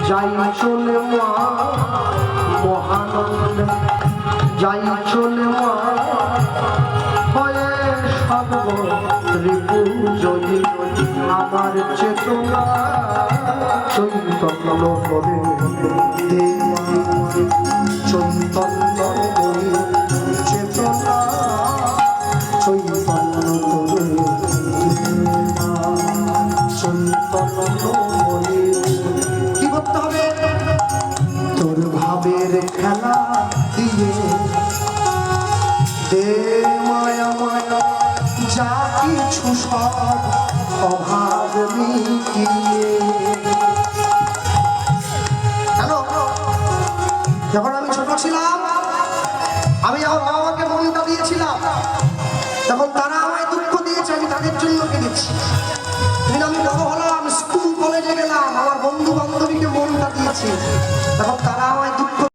যাই চলে মা মহানন্দ, যাই চলে মা হয়ে সর্ব রিপু জয়ী। আমার চেতনা চৈতন্য করে দেওয়া, চৈতন্য করে চেতনা চৈতন্য করে দেওয়া, চৈতন্য করে। কি করতে হবে? তোর ভাবের খেলা দিয়ে দে মায়া মায়া যা কিছু সব অভাব মিটিয়ে। যখন আমি ছোট ছিলাম, আমি আমার বাবা মাকে মনটা দিয়েছিলাম, তখন তারা আমায় দুঃখ দিয়েছে, আমি তাদের জন্য কেঁদেছি। আমি বড় হলাম, স্কুল কলেজে গেলাম, আমার বন্ধু বান্ধবীকে মনটা দিয়েছি, তখন